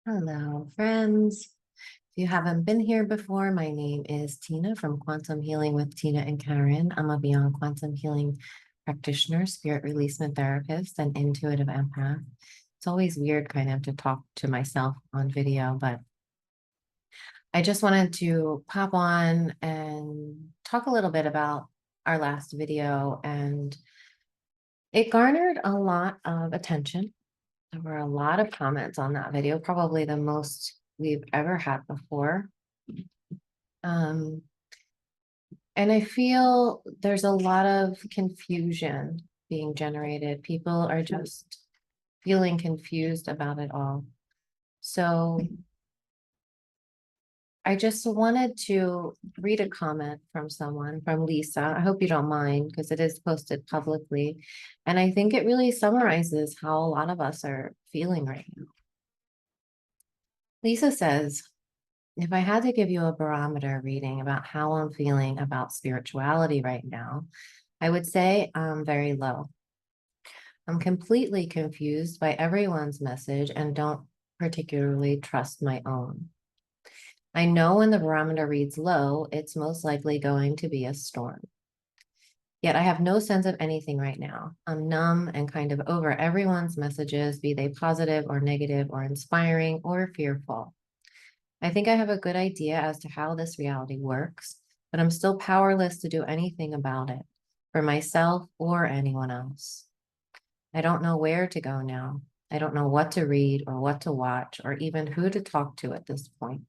Hello, friends. If you haven't been here before, my name is Tina from Quantum Healing with Tina and Karen. I'm a Beyond Quantum Healing practitioner, spirit releasement therapist, and intuitive empath. It's always weird kind of to talk to myself on video, but I just wanted to pop on and talk a little bit about our last video, and it garnered a lot of attention. There were a lot of comments on that video, probably the most we've ever had before. Um, and I feel there's a lot of confusion being generated. People are just feeling confused about it all. So I just wanted to read a comment from someone, from Lisa. I hope you don't mind because it is posted publicly. And I think it really summarizes how a lot of us are feeling right now. Lisa says, if I had to give you a barometer reading about how I'm feeling about spirituality right now, I would say I'm very low. I'm completely confused by everyone's message and don't particularly trust my own. I know when the barometer reads low, it's most likely going to be a storm. Yet I have no sense of anything right now. I'm numb and kind of over everyone's messages, be they positive or negative or inspiring or fearful. I think I have a good idea as to how this reality works, but I'm still powerless to do anything about it for myself or anyone else. I don't know where to go now. I don't know what to read or what to watch or even who to talk to at this point.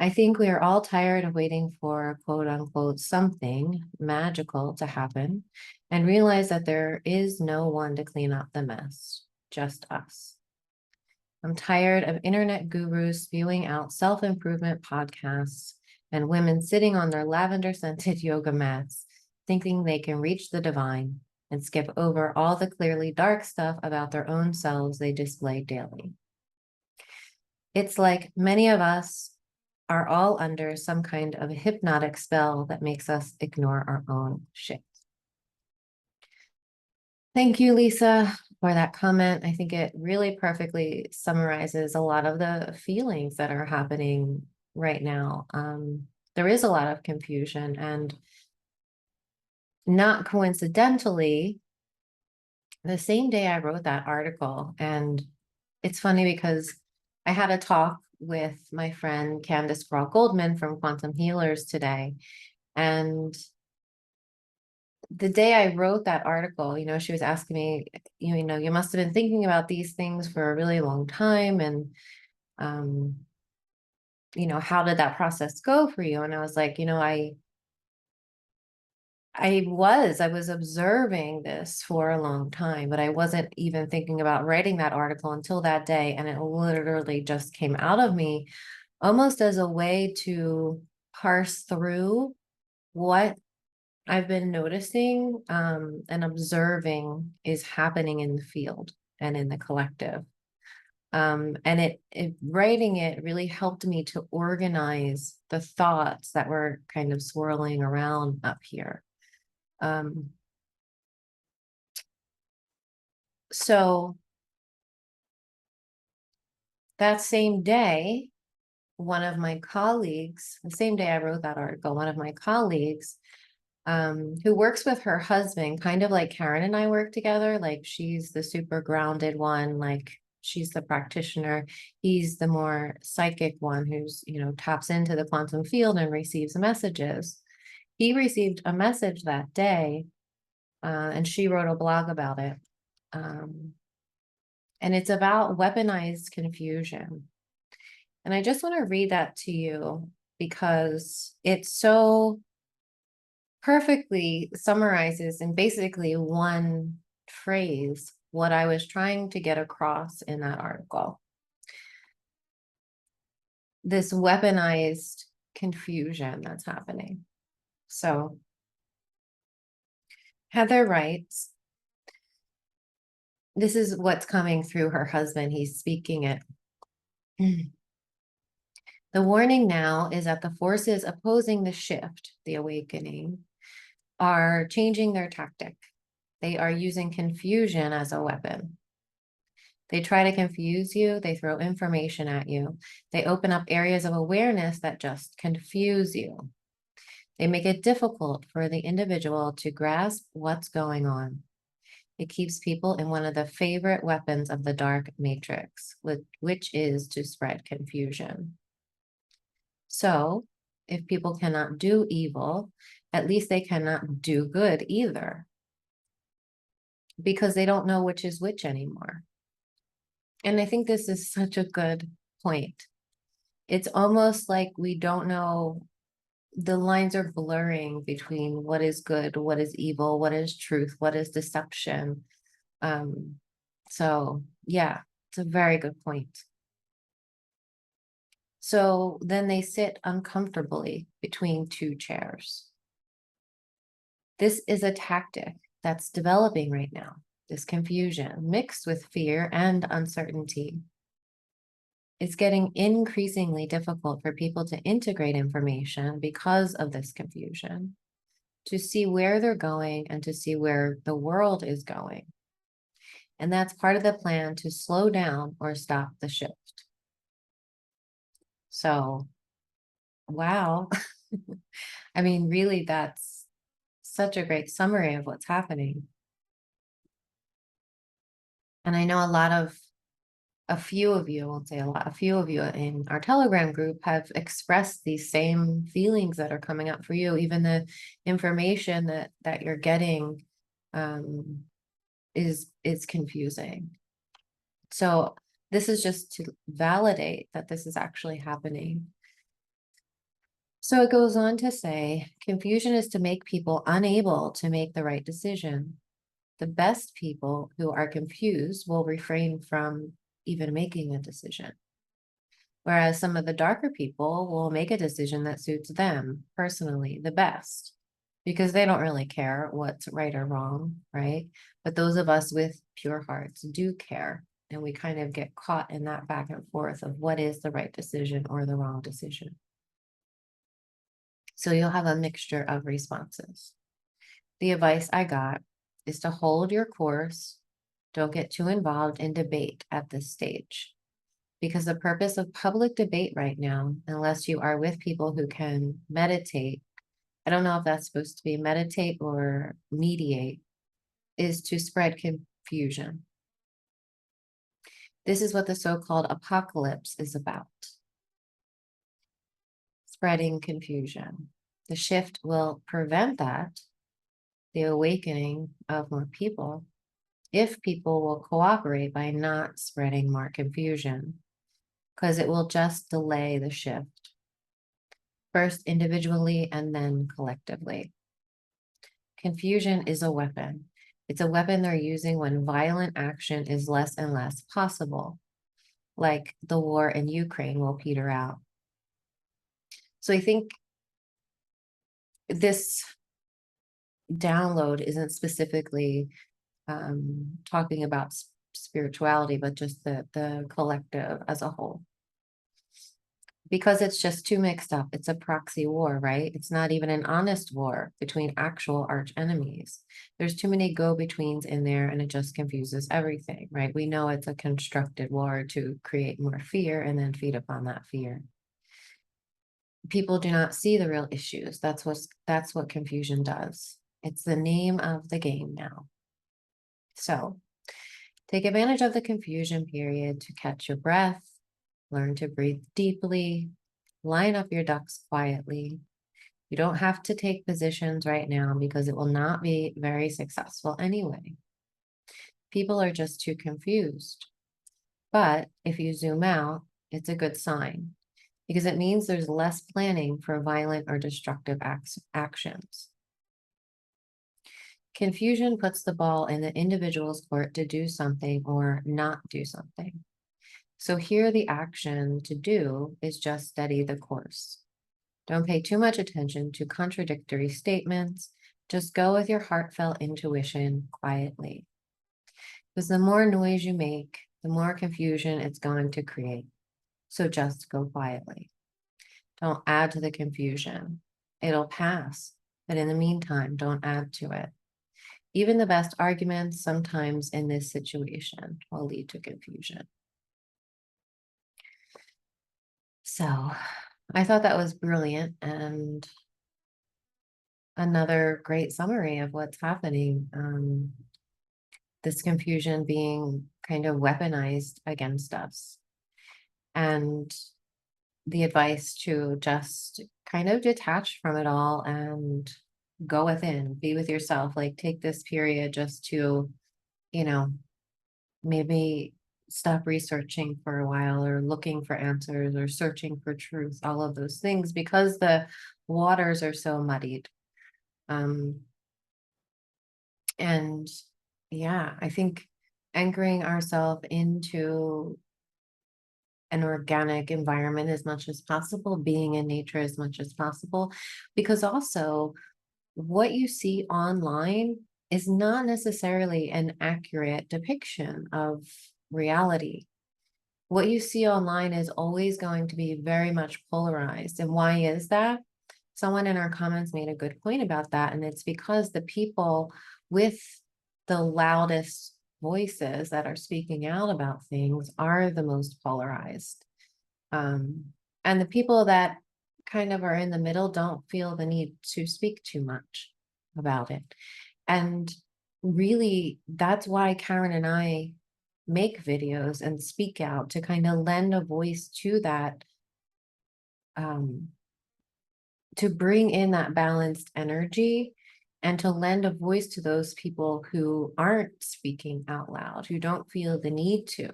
I think we are all tired of waiting for quote unquote something magical to happen and realize that there is no one to clean up the mess, just us. I'm tired of internet gurus spewing out self-improvement podcasts and women sitting on their lavender-scented yoga mats, thinking they can reach the divine and skip over all the clearly dark stuff about their own selves they display daily. It's like many of us are all under some kind of a hypnotic spell that makes us ignore our own shit. Thank you, Lisa, for that comment. I think it really perfectly summarizes a lot of the feelings that are happening right now. There is a lot of confusion, and not coincidentally, the same day I wrote that article, and it's funny because I had a talk with my friend Candace Grawl Goldman from Quantum Healers today, and the day I wrote that article, she was asking me, you must have been thinking about these things for a really long time. And, how did that process go for you? And I was like, I was observing this for a long time, but I wasn't even thinking about writing that article until that day. And it literally just came out of me almost as a way to parse through what I've been noticing and observing is happening in the field and in the collective. And writing it really helped me to organize the thoughts that were kind of swirling around up here. So that same day, one of my colleagues, the same day I wrote that article, one of my colleagues who works with her husband, kind of like Karen and I work together. Like she's the super grounded one, like she's the practitioner. He's the more psychic one who's, taps into the quantum field and receives messages. He received a message that day, and she wrote a blog about it. And it's about weaponized confusion. And I just want to read that to you because it's so perfectly summarizes in basically one phrase what I was trying to get across in that article. This weaponized confusion that's happening. So Heather writes, this is what's coming through her husband. He's speaking it. The warning now is that the forces opposing the shift, the awakening, are changing their tactic. They are using confusion as a weapon. They try to confuse you. They throw information at you. They open up areas of awareness that just confuse you. They make it difficult for the individual to grasp what's going on. It keeps people in one of the favorite weapons of the dark matrix, which is to spread confusion. So, if people cannot do evil, at least they cannot do good either, because they don't know which is which anymore. And I think this is such a good point. It's almost like we don't know, the lines are blurring between what is good, what is evil, what is truth, what is deception. So yeah, it's a very good point. So then they sit uncomfortably between two chairs. This is a tactic that's developing right now, this confusion mixed with fear and uncertainty. It's getting increasingly difficult for people to integrate information because of this confusion, to see where they're going and to see where the world is going. And that's part of the plan to slow down or stop the shift. So, wow. I mean, really, that's such a great summary of what's happening. And I know a few of you, I won't say a lot, a few of you in our Telegram group have expressed these same feelings that are coming up for you. Even the information that you're getting is confusing. So this is just to validate that this is actually happening. So it goes on to say, confusion is to make people unable to make the right decision. The best people who are confused will refrain from even making a decision. Whereas some of the darker people will make a decision that suits them personally the best, because they don't really care what's right or wrong, right? But those of us with pure hearts do care. And we kind of get caught in that back and forth of what is the right decision or the wrong decision. So you'll have a mixture of responses. The advice I got is to hold your course. Don't get too involved in debate at this stage, because the purpose of public debate right now, unless you are with people who can meditate, I don't know if that's supposed to be meditate or mediate, is to spread confusion. This is what the so-called apocalypse is about. Spreading confusion. The shift will prevent that, the awakening of more people, if people will cooperate by not spreading more confusion, because it will just delay the shift, first individually and then collectively. Confusion is a weapon. It's a weapon they're using when violent action is less and less possible, like the war in Ukraine will peter out. So I think this download isn't specifically talking about spirituality, but just the collective as a whole. Because it's just too mixed up. It's a proxy war, right? It's not even an honest war between actual arch enemies. There's too many go-betweens in there, and it just confuses everything, right? We know it's a constructed war to create more fear and then feed upon that fear. People do not see the real issues. That's what confusion does. It's the name of the game now. So take advantage of the confusion period to catch your breath, learn to breathe deeply, line up your ducks quietly. You don't have to take positions right now because it will not be very successful anyway. People are just too confused. But if you zoom out, it's a good sign, because it means there's less planning for violent or destructive actions. Confusion puts the ball in the individual's court to do something or not do something. So here the action to do is just steady the course. Don't pay too much attention to contradictory statements. Just go with your heartfelt intuition quietly. Because the more noise you make, the more confusion it's going to create. So just go quietly. Don't add to the confusion. It'll pass. But in the meantime, don't add to it. Even the best arguments sometimes in this situation will lead to confusion. So I thought that was brilliant and another great summary of what's happening. This confusion being kind of weaponized against us. And the advice to just kind of detach from it all and go within, be with yourself, like take this period just to, you know, maybe stop researching for a while or looking for answers or searching for truth, all of those things, because the waters are so muddied. And yeah, I think anchoring ourselves into an organic environment as much as possible, being in nature as much as possible, because also what you see online is not necessarily an accurate depiction of reality. What you see online is always going to be very much polarized. And why is that? Someone in our comments made a good point about that. And it's because the people with the loudest voices that are speaking out about things are the most polarized. And the people that kind of are in the middle don't feel the need to speak too much about it. And really, that's why Karen and I make videos and speak out, to kind of lend a voice to that, to bring in that balanced energy and to lend a voice to those people who aren't speaking out loud, who don't feel the need to,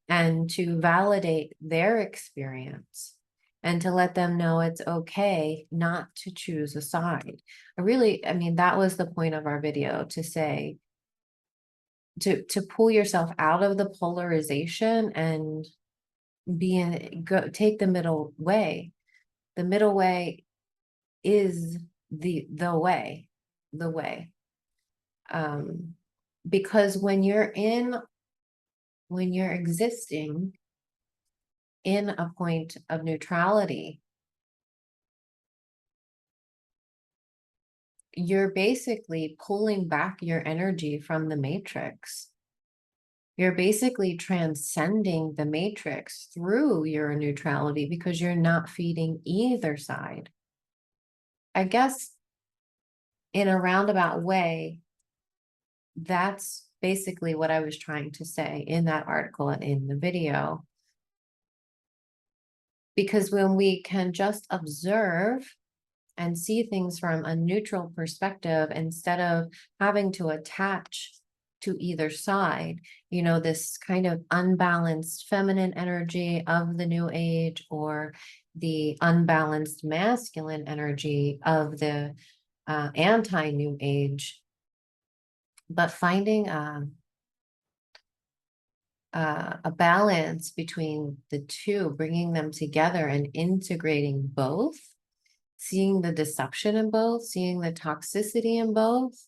and to validate their experience and to let them know it's okay not to choose a side. I mean, that was the point of our video, to say, to pull yourself out of the polarization and take the middle way. The middle way is the way. Because when you're existing in a point of neutrality, you're basically pulling back your energy from the matrix. You're basically transcending the matrix through your neutrality, because you're not feeding either side. I guess in a roundabout way, that's basically what I was trying to say in that article and in the video. Because when we can just observe and see things from a neutral perspective, instead of having to attach to either side, this kind of unbalanced feminine energy of the new age, or the unbalanced masculine energy of the anti-new age, but finding a balance between the two, bringing them together and integrating both, seeing the deception in both, seeing the toxicity in both,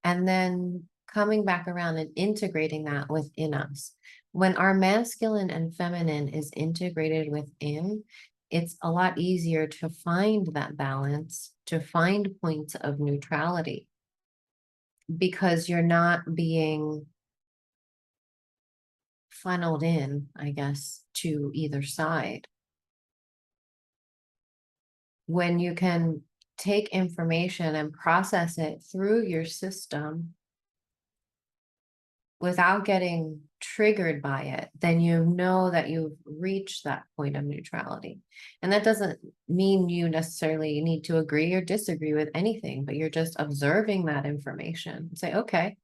and then coming back around and integrating that within us. When our masculine and feminine is integrated within, it's a lot easier to find that balance, to find points of neutrality, because you're not being funneled in, I guess, to either side. When you can take information and process it through your system without getting triggered by it, then you know that you've reached that point of neutrality. And that doesn't mean you necessarily need to agree or disagree with anything, but you're just observing that information and say, okay,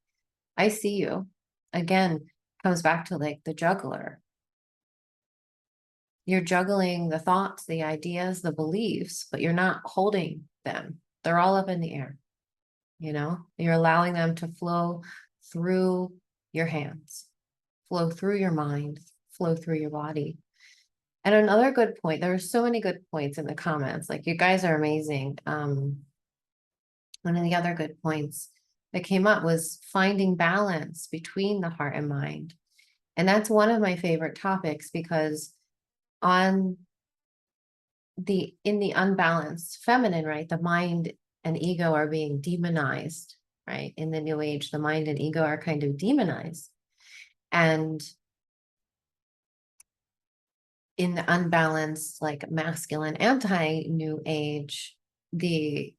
I see you. Again, comes back to like the juggler. You're juggling the thoughts, the ideas, the beliefs, but you're not holding them. They're all up in the air. You're allowing them to flow through your hands, flow through your mind, flow through your body. And another good point, there are so many good points in the comments. Like, you guys are amazing. One of the other good points that came up was finding balance between the heart and mind. And that's one of my favorite topics, because in the unbalanced feminine, right, the mind and ego are being demonized right? In the New Age, the mind and ego are kind of demonized. And in the unbalanced, like masculine anti-New Age, the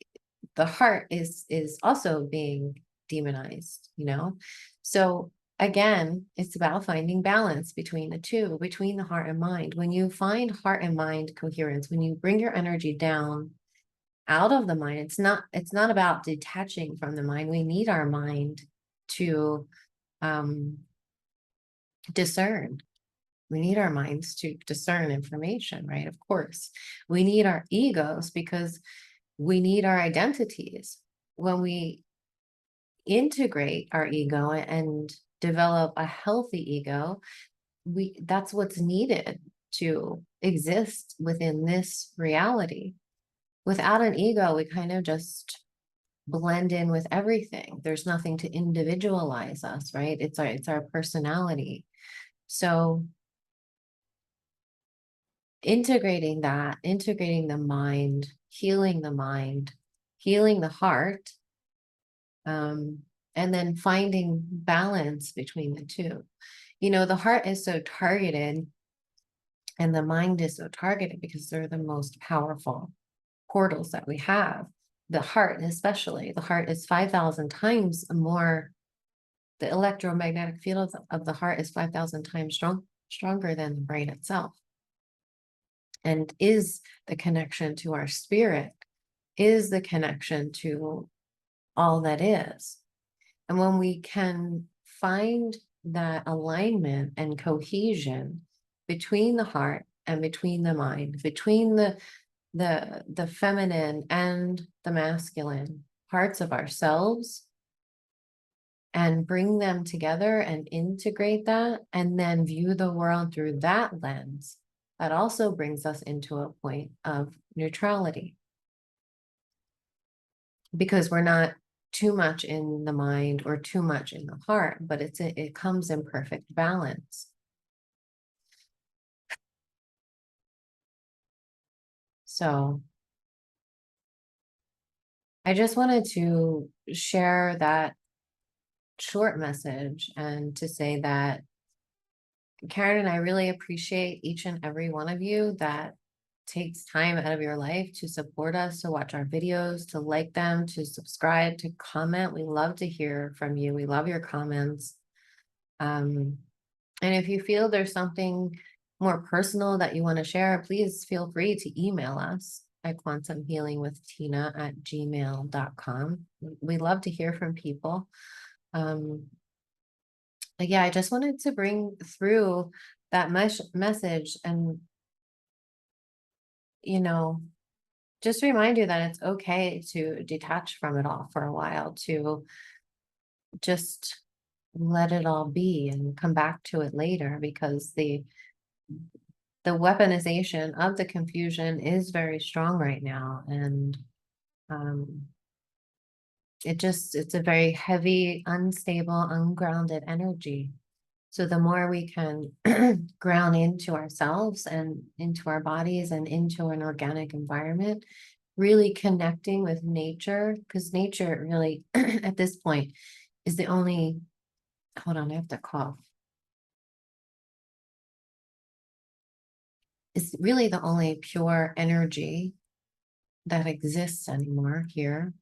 heart is also being demonized, you know? So again, it's about finding balance between the two, between the heart and mind. When you find heart and mind coherence, when you bring your energy down out of the mind, it's not about detaching from the mind. We need our mind to discern. We need our minds to discern information, right? Of course. We need our egos because we need our identities. When we integrate our ego and develop a healthy ego, that's what's needed to exist within this reality. Without an ego, we kind of just blend in with everything. There's nothing to individualize us, right? It's our personality. So integrating that, integrating the mind, healing the heart, and then finding balance between the two. You know, the heart is so targeted and the mind is so targeted because they're the most powerful portals that we have. The heart, especially, the heart is 5,000 times more, the electromagnetic field of the heart is 5,000 times stronger than the brain itself, and is the connection to our spirit, is the connection to all that is. And when we can find that alignment and cohesion between the heart and between the mind, between the feminine and the masculine parts of ourselves, and bring them together and integrate that, and then view the world through that lens, that also brings us into a point of neutrality. Because we're not too much in the mind or too much in the heart, but it comes in perfect balance. So I just wanted to share that short message and to say that Karen and I really appreciate each and every one of you that takes time out of your life to support us, to watch our videos, to like them, to subscribe, to comment. We love to hear from you. We love your comments. And if you feel there's something more personal that you want to share, please feel free to email us at quantumhealingwithtena@gmail.com. We love to hear from people. But yeah, I just wanted to bring through that message and, you know, just remind you that it's okay to detach from it all for a while, to just let it all be and come back to it later, because the weaponization of the confusion is very strong right now. And it's a very heavy, unstable, ungrounded energy. So the more we can ground into ourselves and into our bodies and into an organic environment, really connecting with nature, because nature really, at this point, is the only, hold on, I have to cough. It's really the only pure energy that exists anymore here.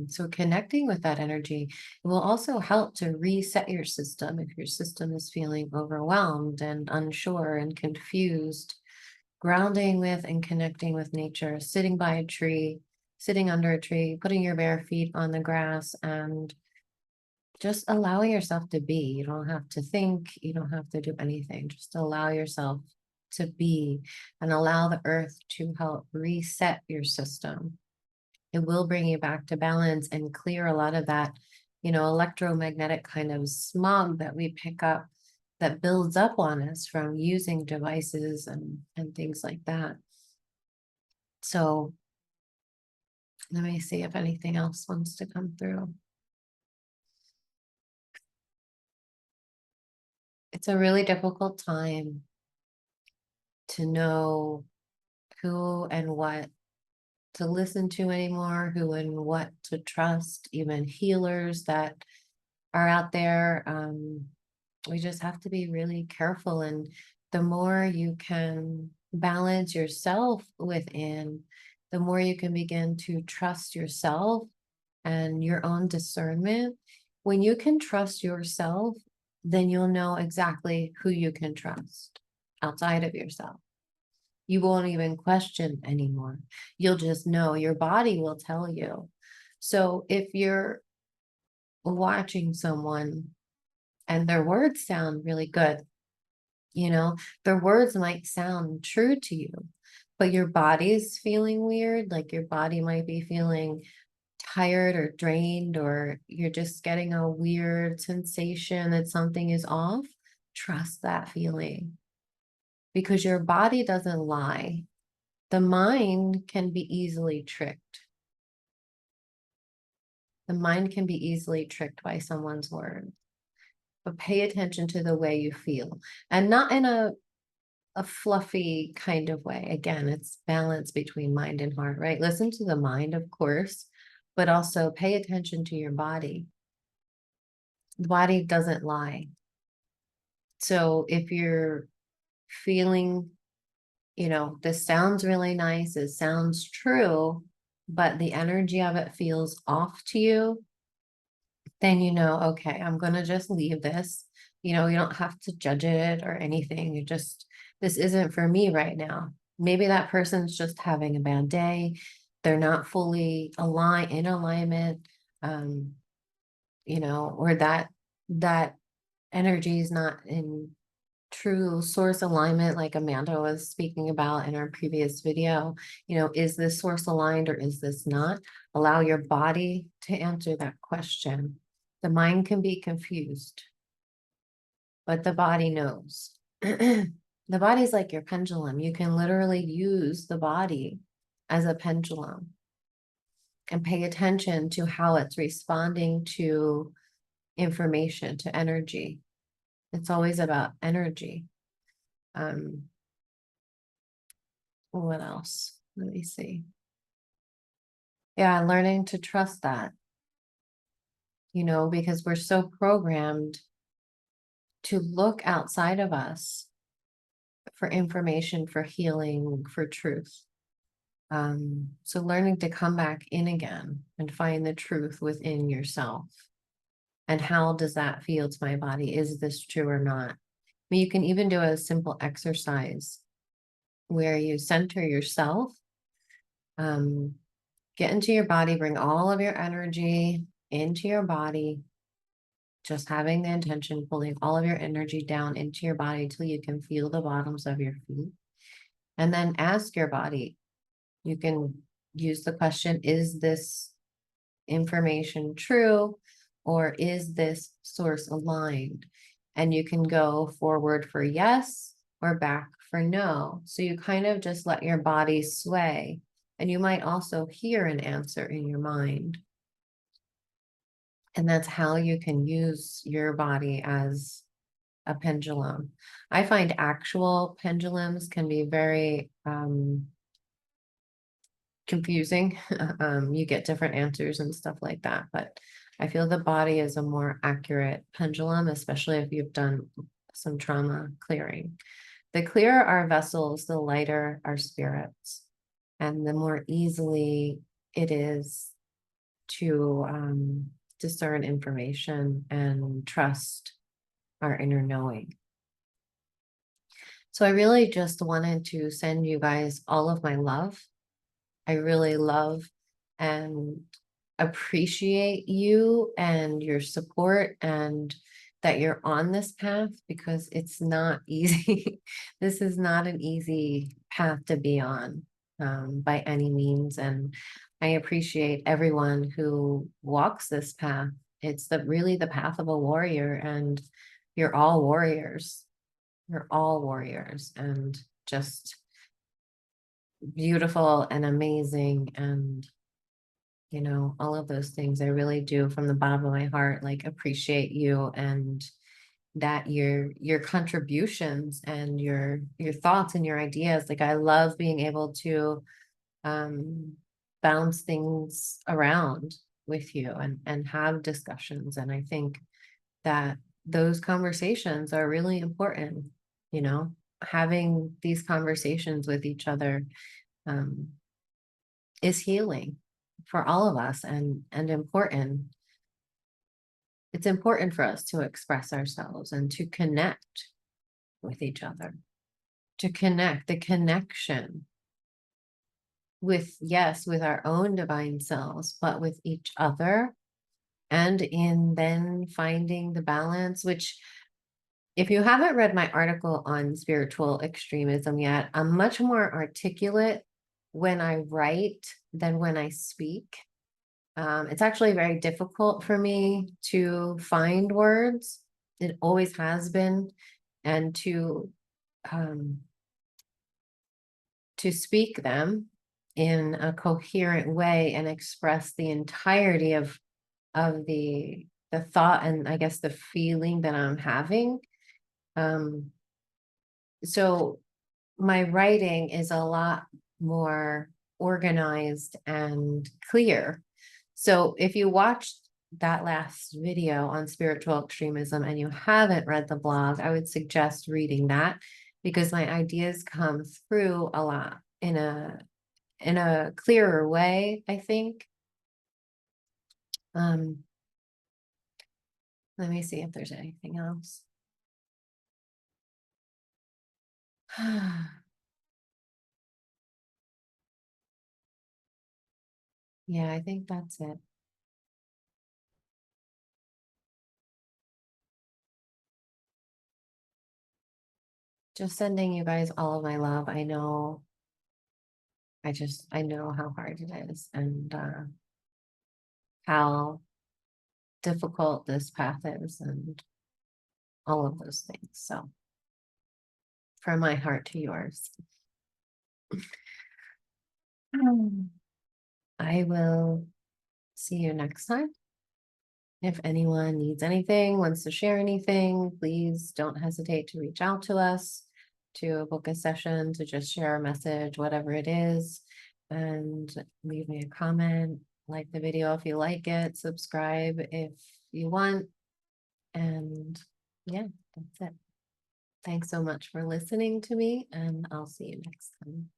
So connecting with that energy will also help to reset your system if your system is feeling overwhelmed and unsure and confused. Grounding with and connecting with nature, sitting by a tree, sitting under a tree, putting your bare feet on the grass, and just allowing yourself to be. You don't have to think, you don't have to do anything. Just allow yourself to be and allow the earth to help reset your system. It will bring you back to balance and clear a lot of that, you know, electromagnetic kind of smog that we pick up, that builds up on us from using devices and things like that. So let me see if anything else wants to come through. It's a really difficult time to know who and what to listen to anymore, who and what to trust, even healers that are out there. We just have to be really careful. And the more you can balance yourself within, the more you can begin to trust yourself and your own discernment. When you can trust yourself, then you'll know exactly who you can trust outside of yourself. You won't even question anymore. You'll just know, your body will tell you. So if you're watching someone and their words sound really good, you know, their words might sound true to you, but your body's feeling weird, like your body might be feeling tired or drained, or you're just getting a weird sensation that something is off. Trust that feeling, because your body doesn't lie. The mind can be easily tricked. The mind can be easily tricked by someone's word. But pay attention to the way you feel, and not in a fluffy kind of way. Again, it's balance between mind and heart, right? Listen to the mind, of course, but also pay attention to your body. The body doesn't lie. So if you're feeling, this sounds really nice, it sounds true, but the energy of it feels off to you, then okay, I'm going to just leave this. You don't have to judge it or anything. This isn't for me right now. Maybe that person's just having a bad day. They're not fully in alignment, or that energy is not in true source alignment, like Amanda was speaking about in our previous video. Is this source aligned or is this not? Allow your body to answer that question. The mind can be confused, but the body knows. The body's like your pendulum. You can literally use the body as a pendulum and pay attention to how it's responding to information, to energy. It's always about energy. What else? Let me see. Yeah, learning to trust that, because we're so programmed to look outside of us for information, for healing, for truth. So learning to come back in again and find the truth within yourself. And how does that feel to my body? Is this true or not? I mean, you can even do a simple exercise where you center yourself, get into your body, bring all of your energy into your body, just having the intention, pulling all of your energy down into your body until you can feel the bottoms of your feet. And then ask your body, you can use the question, is this information true, or is this source aligned? And you can go forward for yes or back for no. So you kind of just let your body sway. And you might also hear an answer in your mind. And that's how you can use your body as a pendulum. I find actual pendulums can be very confusing. You get different answers and stuff like that. But I feel the body is a more accurate pendulum, especially if you've done some trauma clearing. The clearer our vessels, the lighter our spirits, and the more easily it is to discern information and trust our inner knowing. So I really just wanted to send you guys all of my love. I really love and appreciate you and your support, and that you're on this path, because it's not easy. This is not an easy path to be on by any means. And I appreciate everyone who walks this path. It's really the path of a warrior, and you're all warriors. You're all warriors, and just beautiful and amazing, and all of those things. I really do, from the bottom of my heart, like, appreciate you, and that your contributions and your thoughts and your ideas. Like, I love being able to bounce things around with you and have discussions. And I think that those conversations are really important, you know, having these conversations with each other um, is healing for all of us and important. It's important for us to express ourselves and to connect with each other, to connect the connection with, yes, with our own divine selves, but with each other. And in then finding the balance, which, if you haven't read my article on spiritual extremism yet, I'm much more articulate when I write than when I speak. It's actually very difficult for me to find words. It always has been. And to speak them in a coherent way and express the entirety of the thought and I guess the feeling that I'm having. So my writing is a lot more organized and clear. So if you watched that last video on spiritual extremism and you haven't read the blog, I would suggest reading that, because my ideas come through a lot in a clearer way, I think. Let me see if there's anything else. Yeah, I think that's it. Just sending you guys all of my love. I know, I know how hard it is and how difficult this path is and all of those things. So from my heart to yours. I will see you next time. If anyone needs anything, wants to share anything, please don't hesitate to reach out to us, to book a session, to just share a message, whatever it is, and leave me a comment, like the video if you like it, subscribe if you want, and yeah, that's it. Thanks so much for listening to me, and I'll see you next time.